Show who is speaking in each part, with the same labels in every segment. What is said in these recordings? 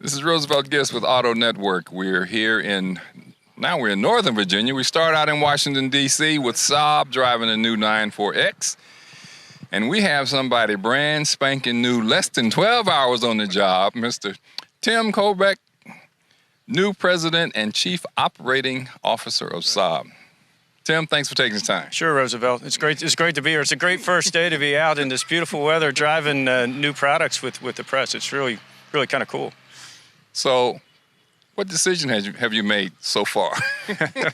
Speaker 1: This is Roosevelt Guest with Autonetwork. We're here now we're in Northern Virginia. We start out in Washington, D.C. with Saab driving a new 94X. And we have somebody brand spanking new, less than 12 hours on the job, Mr. Tim Colbeck, new President and Chief Operating Officer of Saab. Tim, thanks for taking the time.
Speaker 2: Sure, Roosevelt. It's great to be here. It's a great first day to be out in this beautiful weather driving new products with the press. It's really kind of cool.
Speaker 1: So, what decision have you made so far?
Speaker 2: Well,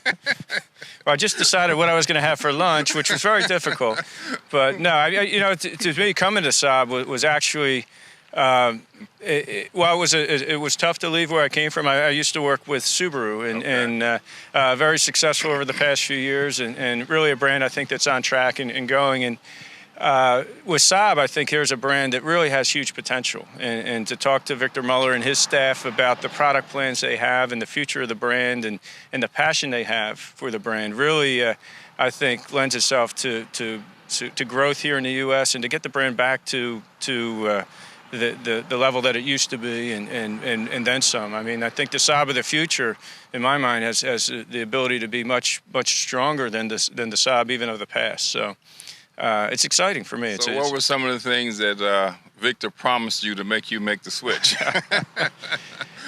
Speaker 2: I just decided what I was going to have for lunch, which was very difficult. But no, to me, coming to Saab was actually, it was tough to leave where I came from. I used to work with Subaru and very successful over the past few years, and really a brand I think that's on track and going. And with Saab, I think here's a brand that really has huge potential. And to talk to Victor Muller and his staff about the product plans they have and the future of the brand and the passion they have for the brand really, I think, lends itself to growth here in the U.S. and to get the brand back to the level that it used to be and then some. I mean, I think the Saab of the future, in my mind, has the ability to be much stronger than the Saab even of the past. So. It's exciting for me.
Speaker 1: So what were some of the things that Victor promised you to make the switch?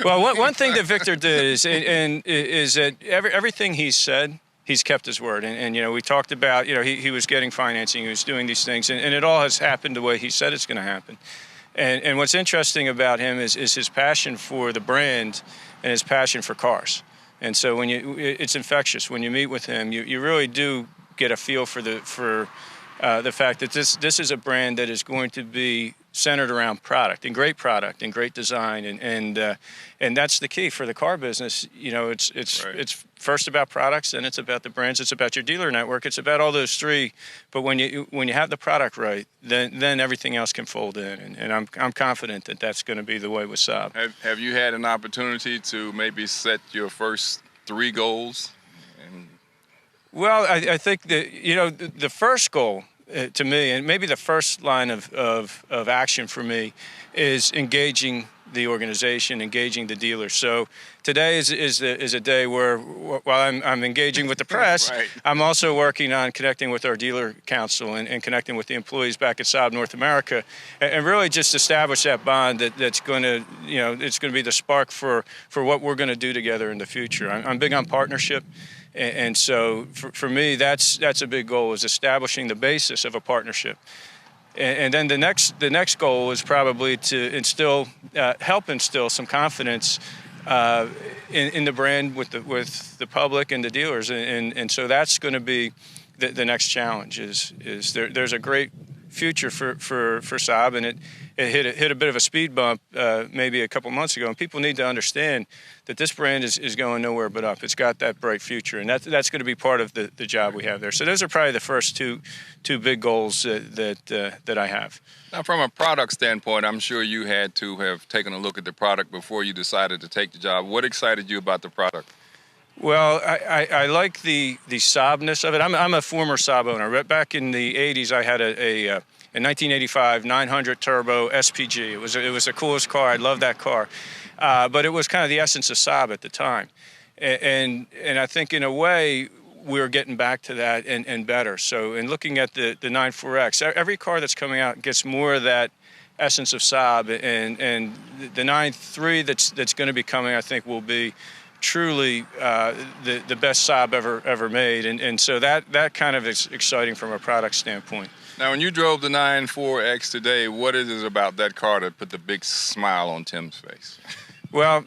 Speaker 2: Well, one thing that Victor did is that everything he said, he's kept his word. And we talked about, he was getting financing, he was doing these things, and it all has happened the way he said it's going to happen. And what's interesting about him is his passion for the brand and his passion for cars. And so it's infectious. When you meet with him, you really do get a feel for the fact that this is a brand that is going to be centered around product and great design, and that's the key for the car business. It's first about products, and it's about the brands, it's about your dealer network, it's about all those three. But when you have the product right, then everything else can fold in, and I'm confident that that's going to be the way with Saab.
Speaker 1: Have you had an opportunity to maybe set your first 3 goals?
Speaker 2: Well, I think that the first goal to me, and maybe the first line of action for me, is engaging the organization, engaging the dealers. So today is a day where, while I'm engaging with the press,
Speaker 1: right,
Speaker 2: I'm also working on connecting with our dealer council and connecting with the employees back at Saab North America, and really just establish that bond that's going to, it's going to be the spark for what we're going to do together in the future. I'm big on partnership. And so for me, that's a big goal, is establishing the basis of a partnership. And then the next goal is probably to help instill some confidence in the brand with the public and the dealers. And so that's going to be the next challenge. There's a great future for Saab, and it hit a bit of a speed bump maybe a couple months ago, and people need to understand that this brand is going nowhere but up. It's got that bright future, and that's going to be part of the job we have there. So those are probably the first two big goals that I have.
Speaker 1: Now, from a product standpoint, I'm sure you had to have taken a look at the product before you decided to take the job. What excited you about the product?
Speaker 2: Well, I like the Saabness of it. I'm a former Saab owner. Back in the 80s, I had a 1985 900 turbo SPG. It was the coolest car. I loved that car. But it was kind of the essence of Saab at the time. And I think in a way, we're getting back to that and better. So in looking at the 94X, every car that's coming out gets more of that essence of Saab. And the 93 that's going to be coming, I think, will be truly the best Saab ever made. And so that kind of is exciting from a product standpoint.
Speaker 1: Now, when you drove the 94X today, what is it about that car that put the big smile on Tim's face?
Speaker 2: Well,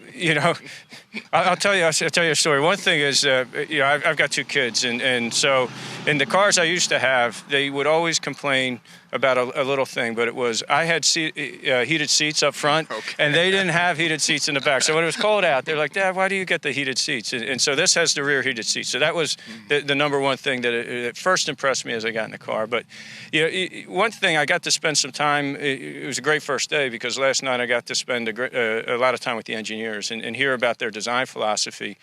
Speaker 2: I'll tell you a story. One thing is, I've got 2 kids, and so in the cars I used to have, they would always complain about a little thing, but it was I had heated seats up front, and they didn't have heated seats in the back. So when it was cold out, they're like, "Dad, why do you get the heated seats?" And so this has the rear heated seats. So that was the number one thing that it first impressed me as I got in the car. But one thing, I got to spend some time. It was a great first day because last night I got to spend a lot of time with the engineers and hear about their design philosophy.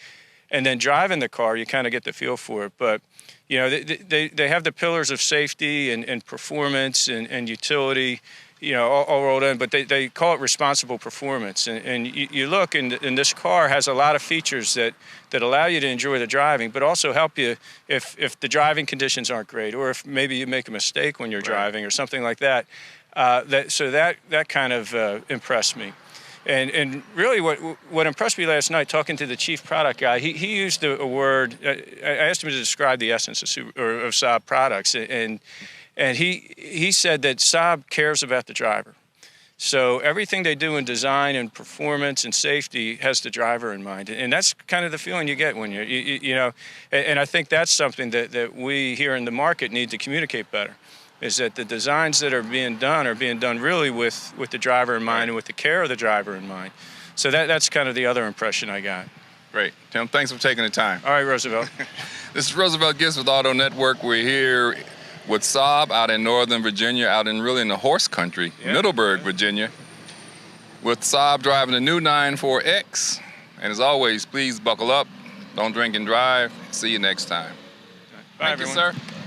Speaker 2: And then driving the car, you kind of get the feel for it. But they have the pillars of safety and performance and utility all rolled in, but they call it responsible performance. And you look, and this car has a lot of features that allow you to enjoy the driving, but also help you if the driving conditions aren't great, or if maybe you make a mistake when you're driving or something like that. So that kind of impressed me. And really what impressed me last night, talking to the chief product guy, he used a word. I asked him to describe the essence of Saab products, and he said that Saab cares about the driver. So everything they do in design and performance and safety has the driver in mind. And that's kind of the feeling you get when and I think that's something that we here in the market need to communicate better, is that the designs that are being done really with the driver in mind and with the care of the driver in mind. So that's kind of the other impression I got.
Speaker 1: Great. Tim, thanks for taking the time.
Speaker 2: All right, Roosevelt.
Speaker 1: This is Roosevelt Gist with Autonetwork. We're here with Saab out in Northern Virginia, out in really in the horse country, Middleburg, Virginia, with Saab driving the new 94X. And as always, please buckle up, don't drink and drive. See you next time.
Speaker 2: Bye,
Speaker 1: Thank you,
Speaker 2: everyone.
Speaker 1: sir.